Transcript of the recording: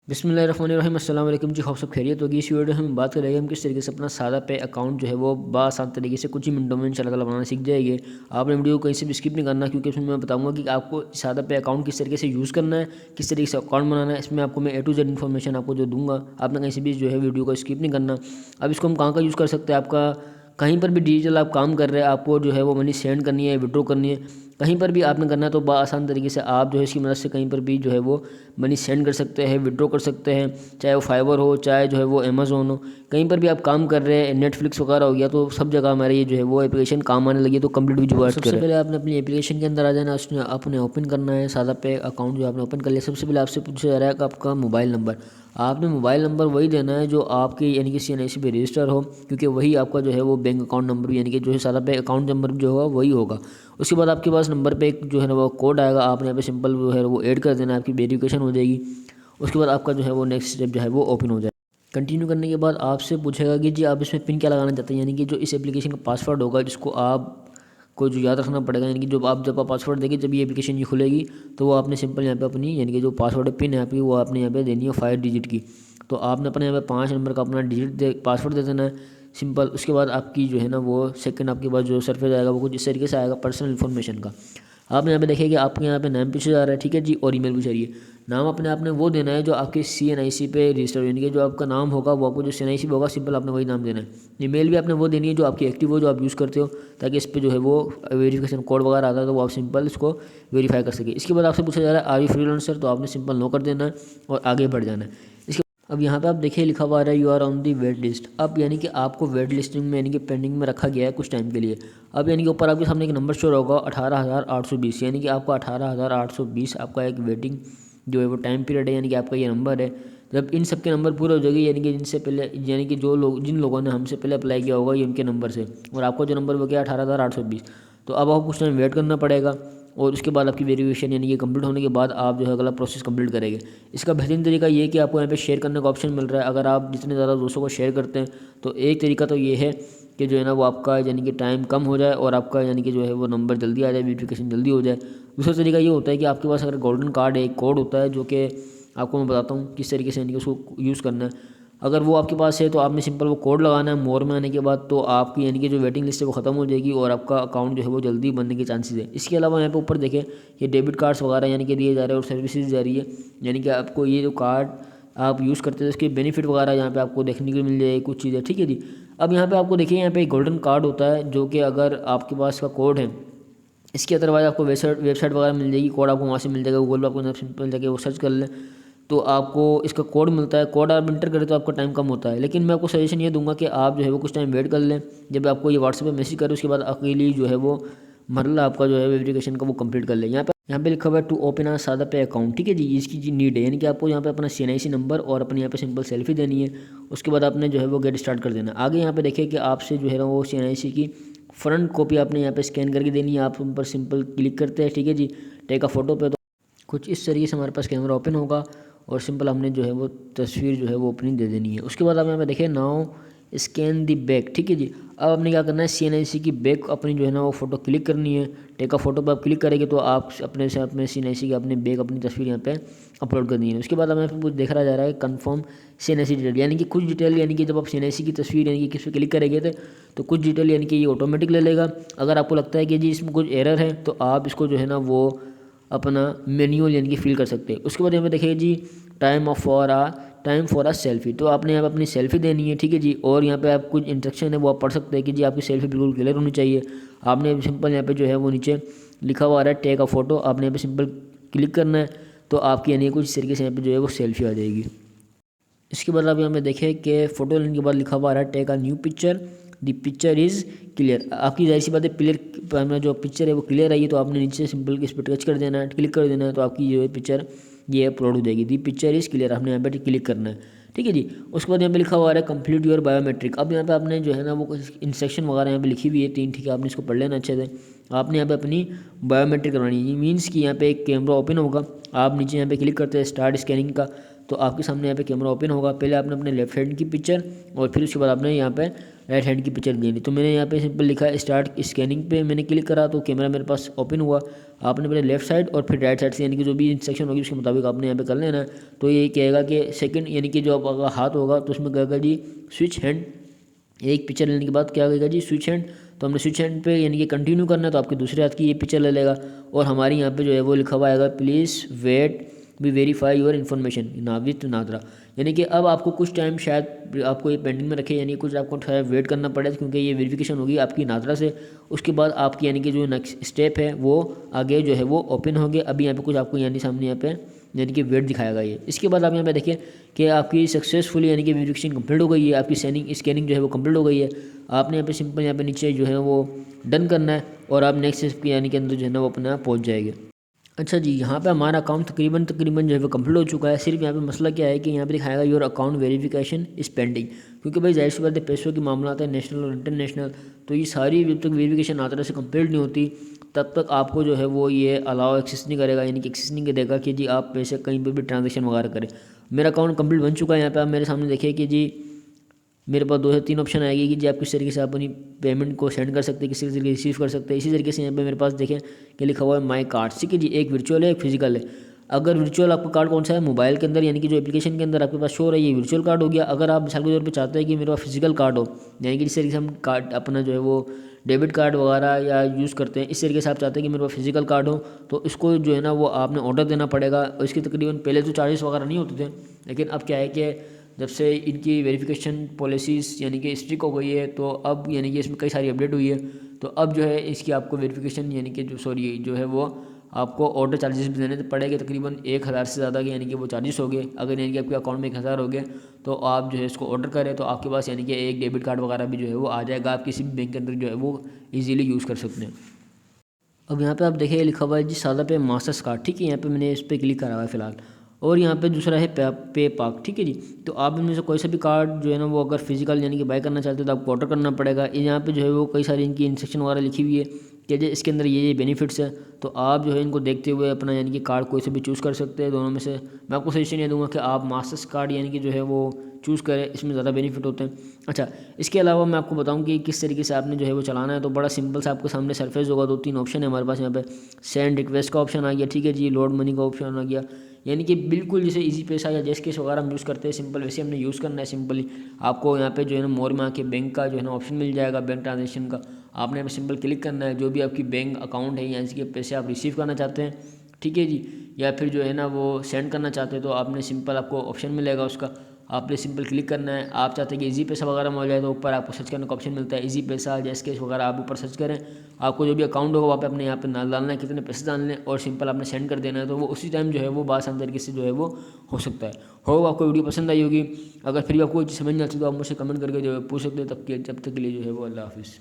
बिस्मिल्लाहिर्रहमानिर्रहीम अस्सलाम वालेकुम जी। खूब सब खैरियत होगी। इस वीडियो में हम बात करेंगे हम किस तरीके से अपना सादा पे अकाउंट जो है वो बाआसान तरीके से कुछ ही मिनटों में इंशाल्लाह ताला बनाना सीख जाएंगे। आपने वीडियो को कहीं से भी स्किप नहीं करना, क्योंकि इसमें मैं बताऊंगा कि आपको सादा पे अकाउंट किस तरीके से यूज़ करना है, किस तरीके से अकाउंट बनाना है। इसमें आपको मैं ए टू जेड इन्फॉर्मेशन आपको जो दूंगा, आपने कहीं से भी जो है वीडियो को स्किप नहीं करना। अब इसको हम कहाँ का यूज़ कर सकते हैं, आपका कहीं पर भी डिजिटल आप काम कर रहे हैं, आपको जो है वो मनी सेंड करनी है, विड्रॉ करनी है, कहीं पर भी आपने करना है, तो आसान तरीके से आप जो है इसकी मदद से कहीं पर भी जो है वो मनी सेंड कर सकते हैं, विड्रॉ कर सकते हैं। चाहे वो फाइवर हो, चाहे जो है वो अमेज़ोन हो, कहीं पर भी आप काम कर रहे हैं, नेटफ्लिक्स वगैरह हो गया, तो सब जगह हमारे ये जो है वो एप्लीकेशन काम आने लगी है। तो कंप्लीट वीडियो वॉच करें। सबसे पहले आपने अपनी एप्लीकेशन के अंदर आ जाना, उसमें आपने ओपन करना है सादा पे अकाउंट जो आपने ओपन कर लिया। सबसे पहले आपसे पूछा जा रहा है कि आपका मोबाइल नंबर, आपने मोबाइल नंबर वही देना है जो आपके यानी कि CNIC पे रजिस्टर हो, क्योंकि वही आपका जो है वो बैंक अकाउंट नंबर यानी कि जो है सादा पे अकाउंट नंबर जो होगा वही होगा। उसके बाद आपके पास नंबर पे एक जो है ना वो कोड आएगा, आपने यहाँ पे सिंपल जो है वो ऐड कर देना है, आपकी वेरिफिकेशन हो जाएगी। उसके बाद आपका जो है वो नेक्स्ट स्टेप जो है वो ओपन हो जाए। कंटिन्यू करने के बाद आपसे पूछेगा कि जी आप इसमें पिन क्या लगाना चाहते हैं, यानी कि जो इस एप्लीकेशन का पासवर्ड होगा जिसको आप को जो याद रखना पड़ेगा, यानी कि जब आप पासवर्ड देंगे, जब ये एप्लीकेशन ये खुलेगी, तो वो आपने सिंपल यहाँ पे अपनी यानी कि जो पासवर्ड पिन है आपकी, वो आपने यहाँ पे देनी है 5 डिजिट की। तो आपने अपने यहाँ पे 5 नंबर का अपना डिजिट पासवर्ड दे देना है सिंपल। उसके बाद आपकी जो है ना वो सेकंड आपके पास जो सरफेस आएगा वो कुछ इस तरीके से आएगा पर्सनल इन्फॉर्मेशन का। आपने यहाँ पे देखिए कि आपके यहाँ पे नाम पूछा जा रहा है, ठीक है जी, और ईमेल पूछा रही है। नाम अपने आपने वो देना है जो आपके CNIC पे रजिस्टर, यानी कि जो आपका नाम होगा वो आपको जो CNIC पे होगा, सिंपल आपने वही नाम देना है। ईमेल भी आपने वो देनी है जो आपकी एक्टिव हो, जो आप यूज़ करते हो, ताकि इस पर जो है वो वेरिफिकेशन कोड वगैरह आता है तो वो आप सिंपल इसको वेरीफाई कर सके। इसके बाद आपसे पूछा जा रहा है आर यू फ्रीलांसर, तो आपने सिंपल नो कर देना है और आगे बढ़ जाना है। अब यहाँ पे आप देखिए लिखा हुआ आ रहा है you are on the wait list. अब यानी कि आपको वेट लिस्टिंग में यानी कि पेंडिंग में रखा गया है कुछ टाइम के लिए। अब यानी कि ऊपर आपके सामने एक नंबर शो होगा 18,820, यानी कि आपको 18,820 आपका एक वेटिंग जो है वो टाइम पीरियड है, यानी कि आपका ये नंबर है। जब इन सब के नंबर पूरे हो जाएंगे, यानी कि जिनसे पहले यानी कि जिन लोगों ने हमसे पहले अप्लाई किया होगा ये उनके नंबर से, और आपका जो नंबर वो गया 18,820, तो अब आपको कुछ टाइम वेट करना पड़ेगा। और उसके बाद आपकी वेरिफिकेशन यानी कि कंप्लीट होने के बाद आप जो है अगला प्रोसेस कंप्लीट करेंगे। इसका बेहतरीन तरीका ये है कि आपको यहाँ पे शेयर करने का ऑप्शन मिल रहा है। अगर आप जितने ज़्यादा दोस्तों को शेयर करते हैं, तो एक तरीका तो ये है कि जो है ना वो आपका यानी कि टाइम कम हो जाए और आपका यानी कि जो है वो नंबर जल्दी आ जाए, वेरिफिकेशन जल्दी हो जाए। दूसरा तरीका ये होता है कि आपके पास अगर गोल्डन कार्ड है, एक कोड होता है जो कि आपको मैं बताता हूँ किस तरीके से यानी कि उसको यूज़ करना है। अगर वो आपके पास है तो आपने सिंपल वो कोड लगाना है मोर में आने के बाद, तो आपकी यानी कि जो वेटिंग लिस्ट है वो ख़त्म हो जाएगी और आपका अकाउंट जो है वो जल्दी बनने के चांसेस है। इसके अलावा यहाँ पे ऊपर देखें ये डेबिट कार्ड्स वगैरह यानी कि दिए जा रहे हैं और सर्विसेज जा रही है, यानी कि आपको ये जो कार्ड आप यूज़ करते हैं उसके बेनिफिट वगैरह यहाँ पे आपको देखने को मिल जाएगी कुछ चीज़ें, ठीक है जी। अब यहाँ पे आपको देखिए यहाँ पे गोल्डन कार्ड होता है जो कि अगर आपके पास का कोड है, इसके अदरवाइज आपको वेबसाइट वगैरह मिल जाएगी, कोड आपको वहाँ से मिल जाएगा, गूगल पर आपको सिंपल जाके वो सर्च कर लें तो आपको इसका कोड मिलता है। कोड आप इंटर करें तो आपका टाइम कम होता है, लेकिन मैं आपको सजेशन ये दूंगा कि आप जो है वो कुछ टाइम वेट कर लें। जब आपको ये व्हाट्सएप पे मैसेज करें उसके बाद अकेली जो है वो मरला आपका जो है वेरिफिकेशन का वो कंप्लीट कर लें। यहाँ पे लिखा हुआ है टू ओपन आ सादा पे अकाउंट, ठीक है जी, इसकी जी नीड है, यानी कि आपको यहाँ पे अपना CNIC नंबर और अपने यहाँ पे सिंपल सेल्फी देनी है। उसके बाद आपने जो है वो गेट स्टार्ट कर देना। आगे यहाँ पे देखिए कि आपसे जो है ना वो CNIC की फ्रंट कॉपी आपने यहाँ पे स्कैन करके देनी है। आप उन पर सिंपल क्लिक करते हैं, ठीक है जी, टेक अ फोटो पे, तो कुछ इस तरीके से हमारे पास कैमरा ओपन होगा और सिंपल हमने जो है वो तस्वीर जो है वो अपनी दे देनी है। उसके बाद आप यहाँ पे देखें नाउ स्कैन दी बैक, ठीक है जी। अब आपने क्या करना है CNIC की बैक अपनी जो है ना वो फ़ोटो क्लिक करनी है। टेक अ फोटो पर आप क्लिक करेंगे तो आप अपने से अपने CNIC की अपनी बैक अपनी तस्वीर यहाँ पे अपलोड करनी है। उसके बाद हमें कुछ दिख रहा जा रहा है कन्फर्म CNIC डिटेल, यानी कि कुछ डिटेल, यानी कि जब आप CNIC की तस्वीर यानी कि किस पर क्लिक करेंगे तो कुछ डिटेल यानी कि ये ऑटोमेटिक ले लेगा। अगर आपको लगता है कि जी इसमें कुछ एरर है तो आप इसको जो है ना वो अपना मैन्युअल यानी कि फिल कर सकते हैं। उसके बाद यहाँ पे देखिए जी टाइम फॉर आ सेल्फी, तो आपने यहाँ पे अपनी सेल्फी देनी है, ठीक है जी। और यहाँ पे आप कुछ इंस्ट्रक्शन है वो आप पढ़ सकते हैं कि जी आपकी सेल्फी बिल्कुल क्लियर होनी चाहिए। आपने सिंपल यहाँ पे जो है वो नीचे लिखा हुआ आ रहा है टेक अ फोटो, आपने यहाँ पे सिंपल क्लिक करना है तो आपकी यानी कुछ इस तरीके से यहाँ पे जो है वो सेल्फी आ जाएगी। इसके बाद आप यहाँ पे देखें कि फ़ोटो लेने के बाद लिखा हुआ आ रहा है take a new picture, the picture is clear. आपकी जाहिर सी बात है क्लियर जो पिक्चर है वो क्लियर आई है, तो आपने नीचे सिंपल इस पर टच कर देना है, क्लिक कर देना है, तो आपकी जो है पिक्चर ये अपलोड हो जाएगी। दी पिक्चर इज़ क्लियर, आपने यहाँ पे क्लिक करना है, ठीक है जी। उसके बाद यहाँ पे लिखा हुआ है कंप्लीट योर बायोमेट्रिक। अब यहाँ पे आपने जो है ना वो इंस्ट्रक्शन वगैरह यहाँ पे लिखी हुई है 3, ठीक है, आपने इसको पढ़ लेना अच्छे से। आपने यहाँ पे अपनी बायोमेट्रिक करवानी है, मीन्स कि यहाँ पे एक कैमरा ओपन होगा, आप नीचे यहाँ पे क्लिक करते हैं स्टार्ट स्कैनिंग का, तो आपके सामने यहाँ पे कैमरा ओपन होगा। पहले आपने अपने लेफ्ट हैंड की पिक्चर और फिर उसके बाद आपने यहाँ पे राइट हैंड की पिक्चर लेनी। तो मैंने यहाँ पे सिंपल लिखा है स्टार्ट स्कैनिंग पे मैंने क्लिक करा तो कैमरा मेरे पास ओपन हुआ। आपने पहले लेफ्ट साइड और फिर राइट साइड से यानी कि जो भी इंस्ट्रक्शन होगी उसके मुताबिक आपने यहाँ पे कर लेना है। तो ये कहेगा कि सेकंड यानी कि जो आपका हाथ होगा तो उसमें कहेगा जी स्विच हैंड। एक पिक्चर लेने के बाद क्या कहेगा जी स्विच हैंड। तो हमने स्विच हैंड पे यानी कि कंटिन्यू करना है तो आपके दूसरे हाथ की ये पिक्चर ले लेगा और हमारी यहाँ पे जो है वो लिखा हुआ आएगा please wait we verify your information Navid NADRA. यानी कि अब आपको कुछ टाइम शायद आपको ये पेंडिंग में रखे, यानी कुछ आपको थोड़ा वेट करना पड़ेगा क्योंकि ये वेरिफिकेशन होगी आपकी नादरा से। उसके बाद आपकी यानी कि जो नेक्स्ट स्टेप है वो आगे जो है वो ओपन होंगे। अभी यहाँ पे कुछ आपको यानी सामने यहाँ पे यानी कि वेट दिखाएगा ये। इसके बाद आप यहाँ पे देखिए कि आपकी सक्सेसफुली यानी कि वेरिफिकेशन कंप्लीट हो गई है, आपकी स्कैनिंग जो है वो कंप्लीट हो गई है। आपने यहाँ पे सिंपल यहाँ पे नीचे जो है वो डन करना है और आप नेक्स्ट स्टेप की यानी कि अंदर जो है ना वो अपने आप पहुँच जाएंगे। अच्छा जी, यहाँ पे हमारा अकाउंट तकरीबन जो है वो कंप्लीट हो चुका है। सिर्फ यहाँ पे मसला क्या है कि यहाँ पे दिखाएगा your account verification is pending, क्योंकि भाई जाहिर सी बात है पैसों के मामला आता है नेशनल और इंटरनेशनल, तो ये सारी जब तक वेरिफिकेशन आती तरह से कंप्लीट नहीं होती तब तक आपको जो है वो ये अलाउ एक्सेस नहीं करेगा, यानी कि एक्सेस नहीं देगा कि जी आप पैसे कहीं पर भी ट्रांजेक्शन वगैरह करें। मेरा अकाउंट कंप्लीट बन चुका है। यहाँ पर आप मेरे सामने देखिए कि जी मेरे पास 2 से 3 ऑप्शन आएगी कि जी आप किस तरीके से अपनी पेमेंट को सेंड कर सकते हैं, किसी तरीके रिसीव कर सकते हैं। इसी तरीके से यहाँ पे मेरे पास देखें कि लिखा हुआ है माई कार्ड, ठीक है जी। एक वर्चुअल है एक फिजिकल है। अगर वर्चुअल आपका कार्ड कौन सा है मोबाइल के अंदर यानी कि जो एप्लीकेशन के अंदर आपके पास शो हो रहा है ये वर्चुअल कार्ड हो गया। अगर आप मिसाल के तौर पे चाहते हैं कि मेरे पास फिजिकल कार्ड हो, यानी कि जिस तरीके से हम कार्ड अपना जो है वो डेबिट कार्ड वगैरह या यूज़ करते हैं, इस तरीके से आप चाहते हैं कि मेरे पास फिजिकल कार्ड हो तो इसको जो है ना वो आपने ऑर्डर देना पड़ेगा। और इसके तकरीबन पहले तो चार्जेस वगैरह नहीं होते थे, लेकिन अब क्या है कि जब से इनकी वेरिफिकेशन पॉलिसीज़ यानी कि स्ट्रिक्ट हो गई है तो अब यानी कि इसमें कई सारी अपडेट हुई है। तो अब जो है इसकी आपको वेरिफिकेशन यानी कि जो है वो आपको ऑर्डर चार्जेस भी देने पड़ेंगे तकरीबन 1000 से ज़्यादा के, यानी कि वो चार्जेस हो गए। अगर यानी कि आपके अकाउंट में 1000 हो गए तो आप जो है इसको ऑर्डर करें तो आपके पास यानी कि एक डेबिट कार्ड वगैरह भी जो है वो आ जाएगा। आप किसी भी बैंक के अंदर जो है वो ईजिली यूज़ कर सकते हैं। अब यहाँ पे आप देखिए लिखा हुआ है जी सादा पे मास्टर्स कार्ड, ठीक है। यहाँ पे मैंने इस पर क्लिक करा हुआ है फ़िलहाल। और यहाँ पे दूसरा है पे पाक, ठीक है जी। तो आप इनमें से कोई सा भी कार्ड जो है ना वो अगर फिजिकल यानी कि बाय करना चाहते हो तो आपको ऑर्डर करना पड़ेगा। यहाँ पे जो है वो कई सारी इनकी इंस्ट्रक्शन वगैरह लिखी हुई है कि जो इसके अंदर ये बेनिफिट्स है। तो आप जो है इनको देखते हुए अपना यानी कि कार्ड कोई से भी चूज़ कर सकते हैं दोनों में से। मैं आपको सजेशन ये दूंगा कि आप मास्टर्स कार्ड यानी कि जो है वो चूज़ करें, इसमें ज़्यादा बेनिफिट होते हैं। अच्छा, इसके अलावा मैं आपको बताऊं कि किस तरीके से आपने जो है वो चलाना है। तो बड़ा सिंपल सा आपके सामने सरफेस होगा, 2-3 ऑप्शन है हमारे पास। यहाँ पे सेंड रिक्वेस्ट का ऑप्शन आ गया, ठीक है जी। लोड मनी का ऑप्शन आ गया, यानी कि बिल्कुल जैसे इजी पैसा या जैस केस वगैरह हम यूज़ करते हैं सिंपल वैसे हमने यूज़ करना है। सिंपली आपको यहाँ पे जो है ना मोर में आके बैंक का जो है ना ऑप्शन मिल जाएगा, बैंक ट्रांजेक्शन का। आपने यहाँ पे सिंपल क्लिक करना है, जो भी आपकी बैंक अकाउंट है या इसके पैसे आप रिसीव करना चाहते हैं, ठीक है जी, या फिर जो है ना वो सेंड करना चाहते हैं तो आपने सिंपल आपको ऑप्शन मिलेगा उसका, आपने सिंपल क्लिक करना है। आप चाहते हैं कि इजी पैसा वगैरह में हो जाए तो ऊपर आपको सर्च करने का ऑप्शन मिलता है, इजी पैसा जैस केस वगैरह आप ऊपर सर्च करें। आपको जो भी अकाउंट होगा वहाँ पे अपने यहाँ पे नाम डालना है, कितने पैसे डालने हैं और सिंपल आपने सेंड कर देना है। तो वो उसी टाइम जो है वो बासान तरीके से जो है वो हो सकता है। आपको वीडियो पसंद आई होगी। अगर फिर भी आपको कोई चीज़ समझ नहीं आती तो आप मुझसे कमेंट करके जो है पूछ सकते हैं। तब तक के लिए जो है वो अल्लाह हाफिज़।